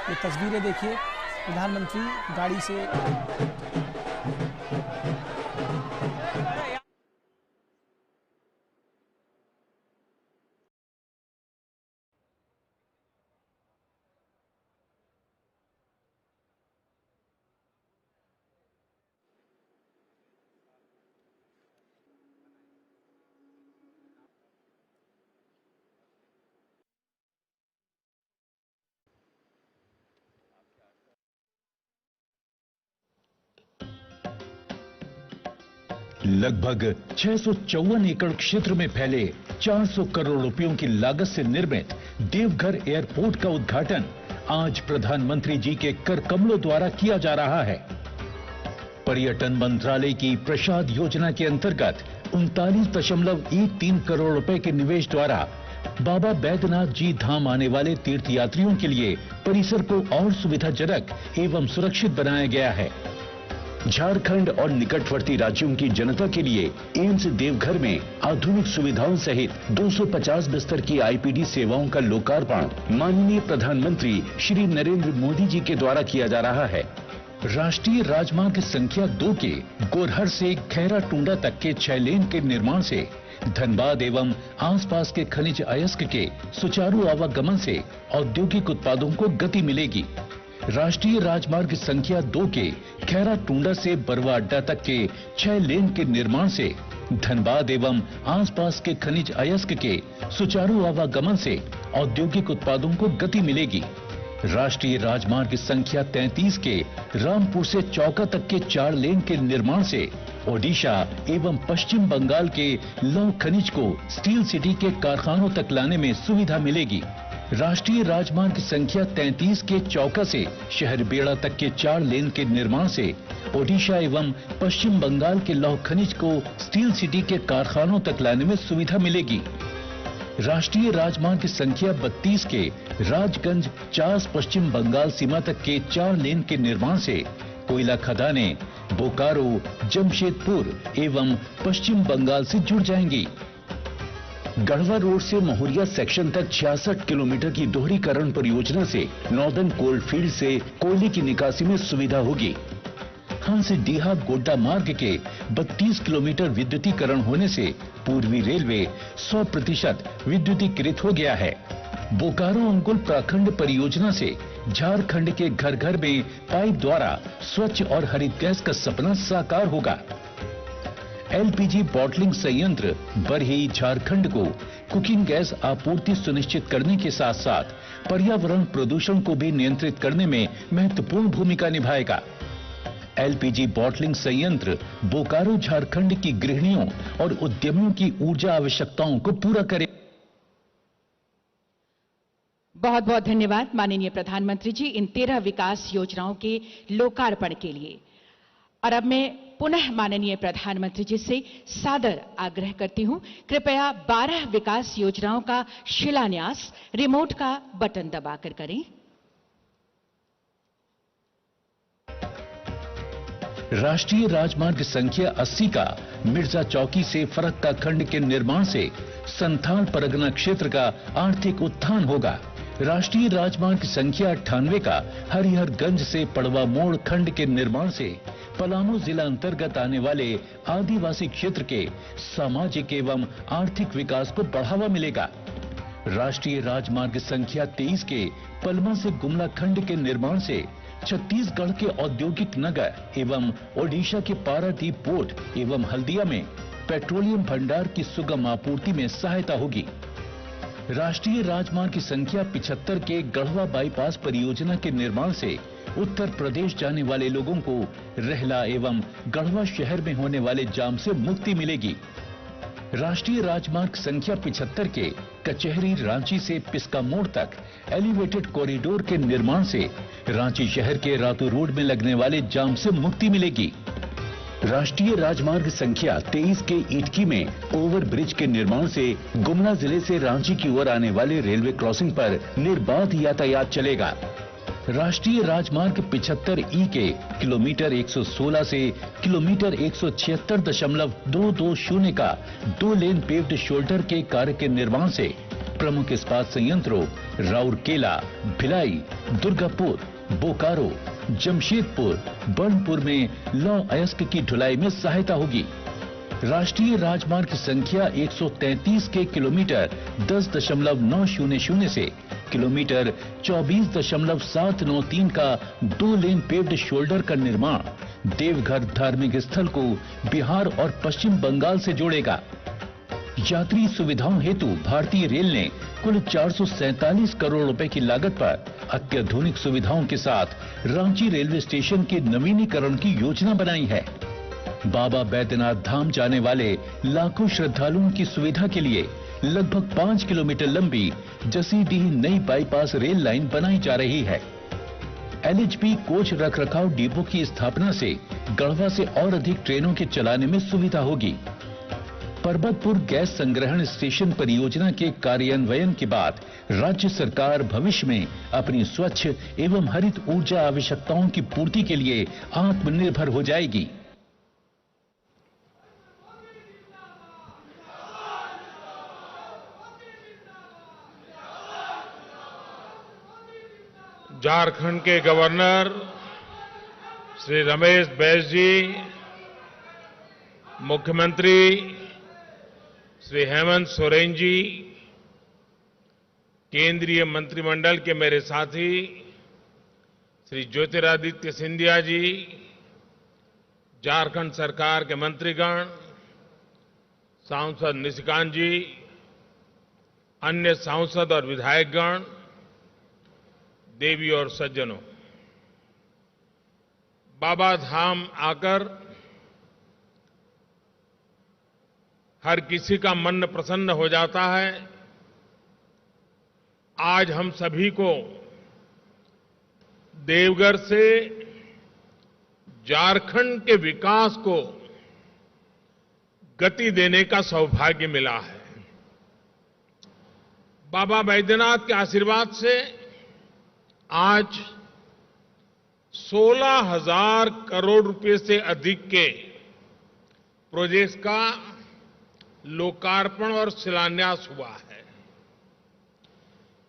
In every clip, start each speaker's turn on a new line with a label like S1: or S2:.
S1: ये तस्वीरें देखिए, प्रधानमंत्री गाड़ी से
S2: लगभग 654 एकड़ क्षेत्र में फैले 400 करोड़ रुपयों की लागत से निर्मित देवघर एयरपोर्ट का उद्घाटन आज प्रधानमंत्री जी के कर कमलों द्वारा किया जा रहा है। पर्यटन मंत्रालय की प्रसाद योजना के अंतर्गत 39.13 करोड़ रुपए के निवेश द्वारा बाबा बैद्यनाथ जी धाम आने वाले तीर्थ यात्रियों के लिए परिसर को और सुविधाजनक एवं सुरक्षित बनाया गया है। झारखंड और निकटवर्ती राज्यों की जनता के लिए एम्स देवघर में आधुनिक सुविधाओं सहित 250 बिस्तर की आईपीडी सेवाओं का लोकार्पण माननीय प्रधानमंत्री श्री नरेंद्र मोदी जी के द्वारा किया जा रहा है। राष्ट्रीय राजमार्ग संख्या 2 के गोरहर से खैरा टूंडा तक के 6 लेन के निर्माण से धनबाद एवं आसपास के खनिज अयस्क के सुचारू आवागमन से औद्योगिक उत्पादों को गति मिलेगी। राष्ट्रीय राजमार्ग संख्या 2 के खैरा टूंडा से बरवा अड्डा तक के 6 लेन के निर्माण से धनबाद एवं आसपास के खनिज अयस्क के सुचारू आवागमन से औद्योगिक उत्पादों को गति मिलेगी। राष्ट्रीय राजमार्ग संख्या 33 के रामपुर से चौका तक के 4 लेन के निर्माण से ओडिशा एवं पश्चिम बंगाल के लौह खनिज को स्टील सिटी के कारखानों तक लाने में सुविधा मिलेगी। राष्ट्रीय राजमार्ग संख्या 33 के चौका से शहर बेड़ा तक के 4 लेन के निर्माण से ओडिशा एवं पश्चिम बंगाल के लौह खनिज को स्टील सिटी के कारखानों तक लाने में सुविधा मिलेगी। राष्ट्रीय राजमार्ग संख्या 32 के राजगंज चास पश्चिम बंगाल सीमा तक के 4 लेन के निर्माण से कोयला खदानें बोकारो, जमशेदपुर एवं पश्चिम बंगाल से जुड़ जाएंगी। गढ़वा रोड से महुरिया सेक्शन तक 66 किलोमीटर की दोहरीकरण परियोजना से नॉर्दर्न कोल फील्ड से कोयले की निकासी में सुविधा होगी। हंसडीहा गोड्डा मार्ग के 32 किलोमीटर विद्युतीकरण होने से पूर्वी रेलवे 100% विद्युतीकृत हो गया है। बोकारो अंकुल प्रखंड परियोजना से झारखंड के घर घर में पाइप द्वारा स्वच्छ और हरित गैस का सपना साकार होगा। एलपीजी बॉटलिंग संयंत्र बरही झारखंड को कुकिंग गैस आपूर्ति सुनिश्चित करने के साथ साथ पर्यावरण प्रदूषण को भी नियंत्रित करने में महत्वपूर्ण भूमिका निभाएगा। एलपीजी बॉटलिंग संयंत्र बोकारो झारखंड की गृहिणियों और उद्यमियों की ऊर्जा आवश्यकताओं को पूरा करे।
S3: बहुत बहुत धन्यवाद माननीय प्रधानमंत्री जी इन 13 विकास योजनाओं के लोकार्पण के लिए। और अब मैं पुनः माननीय प्रधानमंत्री जी से सादर आग्रह करती हूं, कृपया 12 विकास योजनाओं का शिलान्यास रिमोट का बटन दबाकर करें।
S2: राष्ट्रीय राजमार्ग संख्या 80 का मिर्जा चौकी से फरक्का खंड के निर्माण से संथाल परगना क्षेत्र का आर्थिक उत्थान होगा। राष्ट्रीय राजमार्ग संख्या 98 का हरिहरगंज से पड़वा मोड़ खंड के निर्माण से पलामू जिला अंतर्गत आने वाले आदिवासी क्षेत्र के सामाजिक एवं आर्थिक विकास को बढ़ावा मिलेगा। राष्ट्रीय राजमार्ग संख्या 23 के पलमा से गुमला खंड के निर्माण से छत्तीसगढ़ के औद्योगिक नगर एवं ओडिशा के पारादीप पोर्ट एवं हल्दिया में पेट्रोलियम भंडार की सुगम आपूर्ति में सहायता होगी। राष्ट्रीय राजमार्ग संख्या 75 के गढ़वा बाईपास परियोजना के निर्माण से उत्तर प्रदेश जाने वाले लोगों को रहला एवं गढ़वा शहर में होने वाले जाम से मुक्ति मिलेगी। राष्ट्रीय राजमार्ग संख्या 75 के कचहरी रांची से पिस्का मोड़ तक एलिवेटेड कॉरिडोर के निर्माण से रांची शहर के रातू रोड में लगने वाले जाम से मुक्ति मिलेगी। राष्ट्रीय राजमार्ग संख्या 23 के इटकी में ओवर ब्रिज के निर्माण से गुमला जिले से रांची की ओर आने वाले रेलवे क्रॉसिंग पर निर्बाध यातायात चलेगा। राष्ट्रीय राजमार्ग 75 ई के किलोमीटर 116 से किलोमीटर 176.220 का 2 लेन पेव्ड शोल्डर के कार्य के निर्माण से प्रमुख इस्पात संयंत्रों राउरकेला, भिलाई, दुर्गापुर, बोकारो, जमशेदपुर, बर्नपुर में लौह अयस्क की ढुलाई में सहायता होगी। राष्ट्रीय राजमार्ग संख्या 133 के किलोमीटर 10.900 से किलोमीटर 24.793 का 2 लेन पेव्ड शोल्डर का निर्माण देवघर धार्मिक स्थल को बिहार और पश्चिम बंगाल से जोड़ेगा। यात्री सुविधाओं हेतु भारतीय रेल ने कुल 447 करोड़ रुपए की लागत पर अत्याधुनिक सुविधाओं के साथ रांची रेलवे स्टेशन के नवीनीकरण की योजना बनाई है। बाबा बैद्यनाथ धाम जाने वाले लाखों श्रद्धालुओं की सुविधा के लिए लगभग 5 किलोमीटर लंबी जसीडीह नई बाईपास रेल लाइन बनाई जा रही है। एलएचबी कोच रखरखाव डिपो की स्थापना से गढ़वा से और अधिक ट्रेनों के चलाने में सुविधा होगी। परबतपुर गैस संग्रहण स्टेशन परियोजना के कार्यान्वयन के बाद राज्य सरकार भविष्य में अपनी स्वच्छ एवं हरित ऊर्जा आवश्यकताओं की पूर्ति के लिए आत्मनिर्भर हो जाएगी।
S4: झारखंड के गवर्नर श्री रमेश बैस जी, मुख्यमंत्री श्री हेमंत सोरेन जी, केंद्रीय मंत्रिमंडल के मेरे साथी श्री ज्योतिरादित्य सिंधिया जी, झारखंड सरकार के मंत्रीगण, सांसद निशिकांत जी, अन्य सांसद और विधायकगण, देवी और सज्जनों, बाबा धाम आकर हर किसी का मन प्रसन्न हो जाता है। आज हम सभी को देवघर से झारखंड के विकास को गति देने का सौभाग्य मिला है। बाबा बैद्यनाथ के आशीर्वाद से आज 16,000 करोड़ रुपए से अधिक के प्रोजेक्ट्स का लोकार्पण और शिलान्यास हुआ है।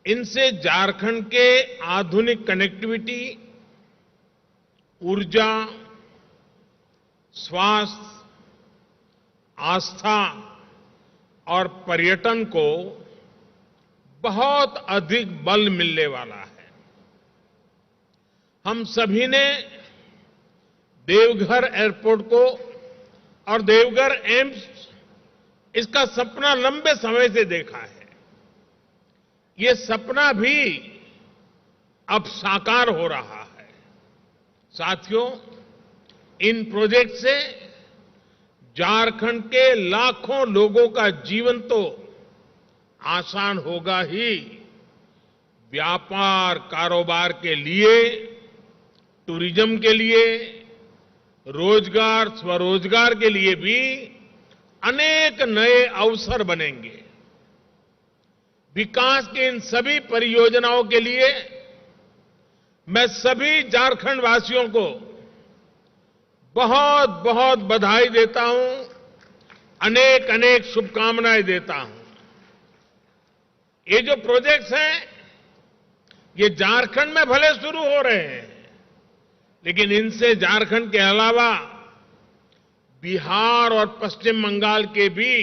S4: इनसे झारखंड के आधुनिक कनेक्टिविटी, ऊर्जा, स्वास्थ्य, आस्था और पर्यटन को बहुत अधिक बल मिलने वाला है। हम सभी ने देवघर एयरपोर्ट को और देवघर एम्स, इसका सपना लंबे समय से देखा है। ये सपना भी अब साकार हो रहा है। साथियों, इन प्रोजेक्ट से झारखंड के लाखों लोगों का जीवन तो आसान होगा ही, व्यापार कारोबार के लिए, टूरिज्म के लिए, रोजगार स्वरोजगार के लिए भी अनेक नए अवसर बनेंगे। विकास की इन सभी परियोजनाओं के लिए मैं सभी झारखंड वासियों को बहुत बहुत बधाई देता हूं, अनेक अनेक शुभकामनाएं देता हूं। ये जो प्रोजेक्ट्स हैं, ये झारखंड में भले शुरू हो रहे हैं, लेकिन इनसे झारखंड के अलावा बिहार और पश्चिम बंगाल के भी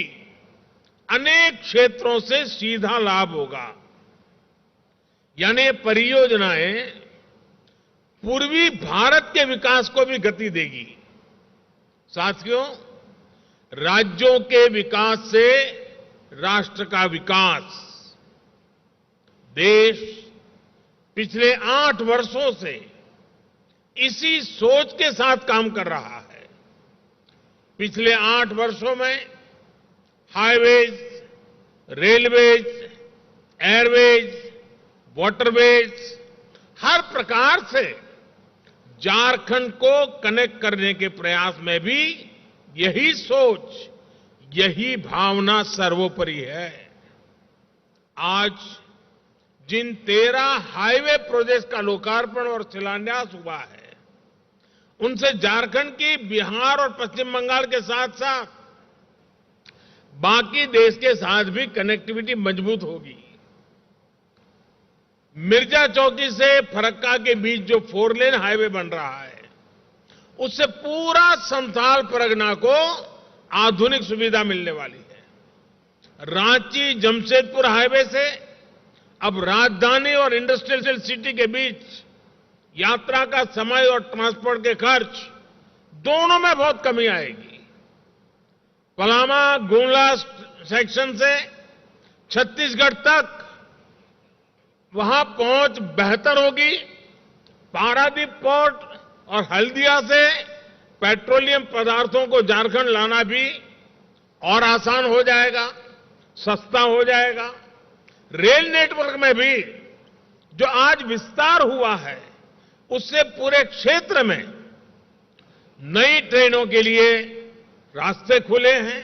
S4: अनेक क्षेत्रों से सीधा लाभ होगा। यानी परियोजनाएं पूर्वी भारत के विकास को भी गति देगी। साथियों, राज्यों के विकास से राष्ट्र का विकास, देश पिछले 8 वर्षों से इसी सोच के साथ काम कर रहा है। पिछले 8 वर्षों में हाईवेज, रेलवेज, एयरवेज, वाटरवेज, हर प्रकार से झारखंड को कनेक्ट करने के प्रयास में भी यही सोच, यही भावना सर्वोपरि है। आज जिन 13 हाईवे प्रोजेक्ट्स का लोकार्पण और शिलान्यास हुआ है, उनसे झारखंड की बिहार और पश्चिम बंगाल के साथ साथ बाकी देश के साथ भी कनेक्टिविटी मजबूत होगी। मिर्जा चौकी से फरक्का के बीच जो 4 लेन हाईवे बन रहा है, उससे पूरा संथाल परगना को आधुनिक सुविधा मिलने वाली है। रांची जमशेदपुर हाईवे से अब राजधानी और इंडस्ट्रियल सिटी के बीच यात्रा का समय और ट्रांसपोर्ट के खर्च दोनों में बहुत कमी आएगी। पलामा गुंडला सेक्शन से छत्तीसगढ़ तक वहां पहुंच बेहतर होगी। पारादीप पोर्ट और हल्दिया से पेट्रोलियम पदार्थों को झारखंड लाना भी और आसान हो जाएगा, सस्ता हो जाएगा। रेल नेटवर्क में भी जो आज विस्तार हुआ है, उससे पूरे क्षेत्र में नई ट्रेनों के लिए रास्ते खुले हैं।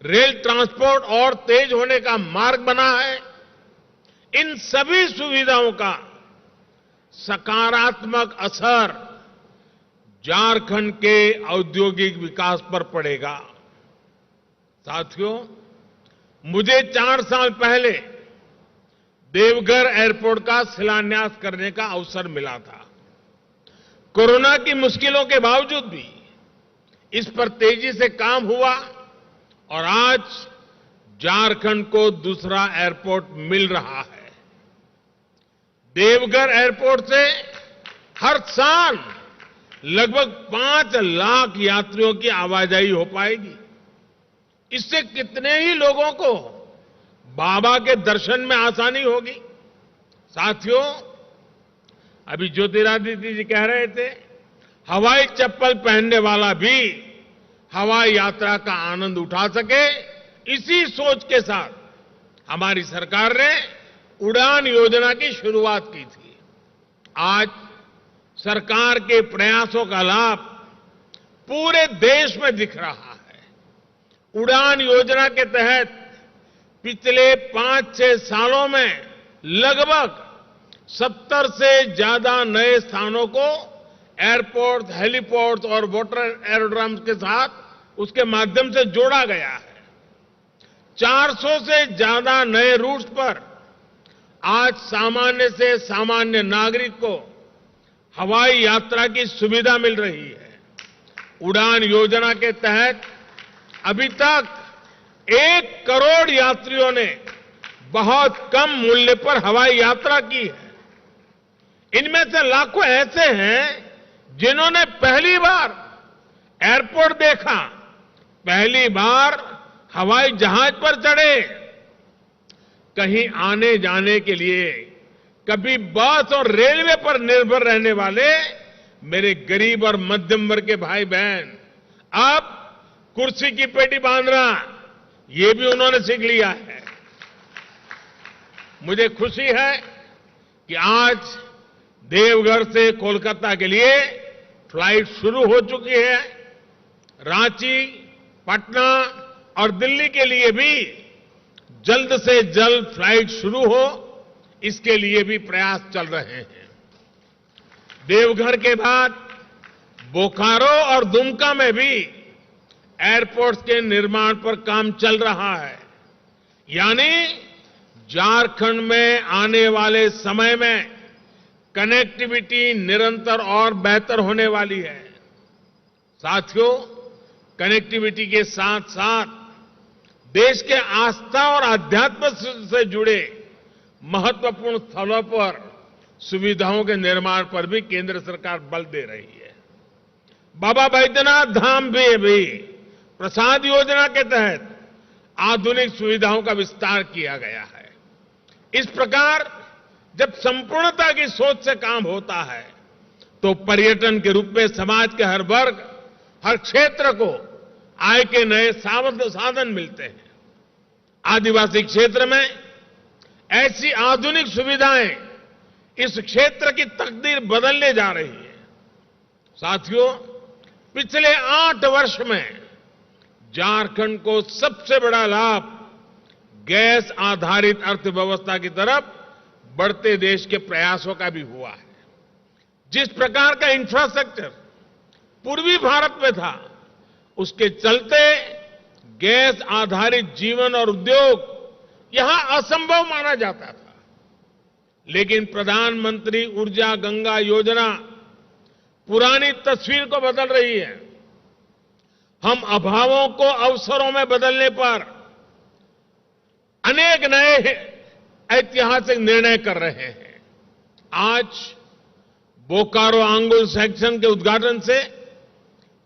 S4: रेल ट्रांसपोर्ट और तेज होने का मार्ग बना है। इन सभी सुविधाओं का सकारात्मक असर झारखंड के औद्योगिक विकास पर पड़ेगा। साथियों, मुझे 4 साल पहले देवघर एयरपोर्ट का शिलान्यास करने का अवसर मिला था। कोरोना की मुश्किलों के बावजूद भी इस पर तेजी से काम हुआ और आज झारखंड को दूसरा एयरपोर्ट मिल रहा है। देवघर एयरपोर्ट से हर साल लगभग 5 लाख यात्रियों की आवाजाही हो पाएगी। इससे कितने ही लोगों को बाबा के दर्शन में आसानी होगी। साथियों, अभी ज्योतिरादित्य जी कह रहे थे, हवाई चप्पल पहनने वाला भी हवाई यात्रा का आनंद उठा सके, इसी सोच के साथ हमारी सरकार ने उड़ान योजना की शुरुआत की थी। आज सरकार के प्रयासों का लाभ पूरे देश में दिख रहा है। उड़ान योजना के तहत पिछले 5-6 सालों में लगभग 70 से ज्यादा नए स्थानों को एयरपोर्ट, हेलीपोर्ट और वाटर एरोड्रम्स के साथ उसके माध्यम से जोड़ा गया है। 400 से ज्यादा नए रूट्स पर आज सामान्य से सामान्य नागरिक को हवाई यात्रा की सुविधा मिल रही है। उड़ान योजना के तहत अभी तक 1 करोड़ यात्रियों ने बहुत कम मूल्य पर हवाई यात्रा की है। इनमें से लाखों ऐसे हैं जिन्होंने पहली बार एयरपोर्ट देखा, पहली बार हवाई जहाज पर चढ़े। कहीं आने जाने के लिए कभी बस और रेलवे पर निर्भर रहने वाले मेरे गरीब और मध्यम वर्ग के भाई बहन अब कुर्सी की पेटी बांधना, ये भी उन्होंने सीख लिया है। मुझे खुशी है कि आज देवघर से कोलकाता के लिए फ्लाइट शुरू हो चुकी है। रांची, पटना और दिल्ली के लिए भी जल्द से जल्द फ्लाइट शुरू हो, इसके लिए भी प्रयास चल रहे हैं। देवघर के बाद बोकारो और दुमका में भी एयरपोर्ट्स के निर्माण पर काम चल रहा है। यानी झारखंड में आने वाले समय में कनेक्टिविटी निरंतर और बेहतर होने वाली है। साथियों, कनेक्टिविटी के साथ साथ देश के आस्था और आध्यात्म से जुड़े महत्वपूर्ण स्थलों पर सुविधाओं के निर्माण पर भी केंद्र सरकार बल दे रही है। बाबा बैद्यनाथ धाम भी अभी प्रसाद योजना के तहत आधुनिक सुविधाओं का विस्तार किया गया है। इस प्रकार जब संपूर्णता की सोच से काम होता है तो पर्यटन के रूप में समाज के हर वर्ग, हर क्षेत्र को आय के नए साधन मिलते हैं। आदिवासी क्षेत्र में ऐसी आधुनिक सुविधाएं इस क्षेत्र की तकदीर बदलने जा रही है। साथियों, पिछले 8 वर्ष में झारखंड को सबसे बड़ा लाभ गैस आधारित अर्थव्यवस्था की तरफ बढ़ते देश के प्रयासों का भी हुआ है। जिस प्रकार का इंफ्रास्ट्रक्चर पूर्वी भारत में था, उसके चलते गैस आधारित जीवन और उद्योग यहां असंभव माना जाता था। लेकिन प्रधानमंत्री ऊर्जा गंगा योजना पुरानी तस्वीर को बदल रही है। हम अभावों को अवसरों में बदलने पर अनेक नए ऐतिहासिक निर्णय कर रहे हैं। आज बोकारो आंगुल सेक्शन के उद्घाटन से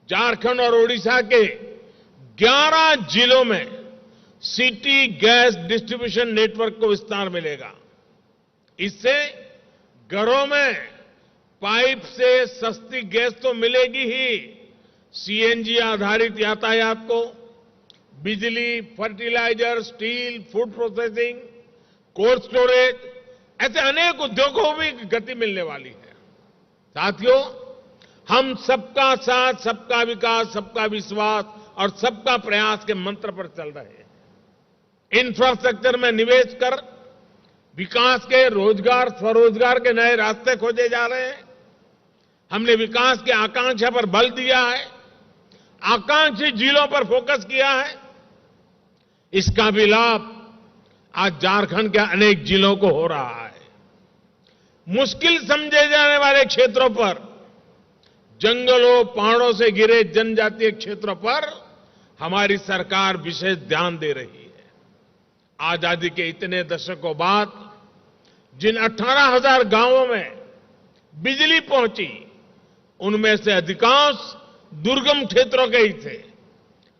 S4: झारखंड और ओडिशा के 11 जिलों में सिटी गैस डिस्ट्रीब्यूशन नेटवर्क को विस्तार मिलेगा। इससे घरों में पाइप से सस्ती गैस तो मिलेगी ही, सीएनजी आधारित यातायात को बिजली, fertiliser, steel, food processing, cold storage, ऐसे अनेक उद्योगों को भी गति मिलने वाली है। साथियों, हम सबका साथ, सबका विकास, सबका विश्वास और सबका प्रयास के मंत्र पर चल रहे हैं। इंफ्रास्ट्रक्चर में निवेश कर विकास के रोजगार, स्वरोजगार के नए रास्ते खोजे जा रहे हैं। हमने विकास की आकांक्षा पर बल दिया है, आकांक्षी जिलों पर फोकस किया है। इसका भी लाभ आज झारखंड के अनेक जिलों को हो रहा है। मुश्किल समझे जाने वाले क्षेत्रों पर, जंगलों, पहाड़ों से घिरे जनजातीय क्षेत्रों पर हमारी सरकार विशेष ध्यान दे रही है। आजादी के इतने दशकों बाद जिन 18,000 गांवों में बिजली पहुंची, उनमें से अधिकांश दुर्गम क्षेत्रों के ही थे।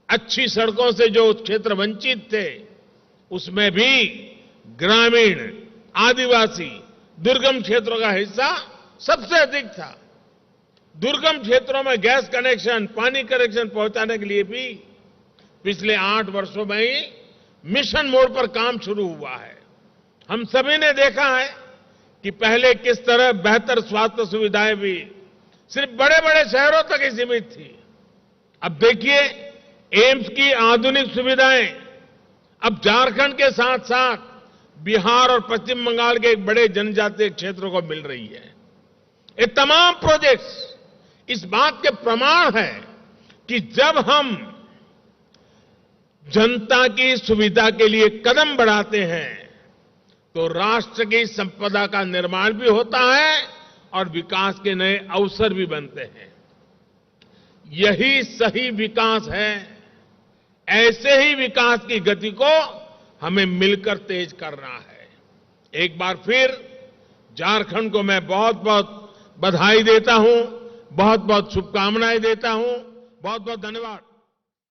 S4: अच्छी सड़कों से जो क्षेत्र वंचित थे, उसमें भी ग्रामीण, आदिवासी, दुर्गम क्षेत्रों का हिस्सा सबसे अधिक था। दुर्गम क्षेत्रों में गैस कनेक्शन, पानी कनेक्शन पहुंचाने के लिए भी पिछले 8 वर्षों में ही मिशन मोड पर काम शुरू हुआ है। हम सभी ने देखा है कि पहले किस तरह बेहतर स्वास्थ्य सुविधाएं भी सिर्फ बड़े बड़े शहरों तक ही सीमित थी। अब देखिए, एम्स की आधुनिक सुविधाएं अब झारखंड के साथ साथ बिहार और पश्चिम बंगाल के एक बड़े जनजातीय क्षेत्रों को मिल रही है। ये तमाम प्रोजेक्ट्स इस बात के प्रमाण है कि जब हम जनता की सुविधा के लिए कदम बढ़ाते हैं तो राष्ट्र की संपदा का निर्माण भी होता है और विकास के नए अवसर भी बनते हैं। यही सही विकास है। ऐसे ही विकास की गति को हमें मिलकर तेज करना है। एक बार फिर झारखंड को मैं बहुत बहुत बधाई देता हूं, बहुत बहुत शुभकामनाएं देता हूं। बहुत बहुत धन्यवाद।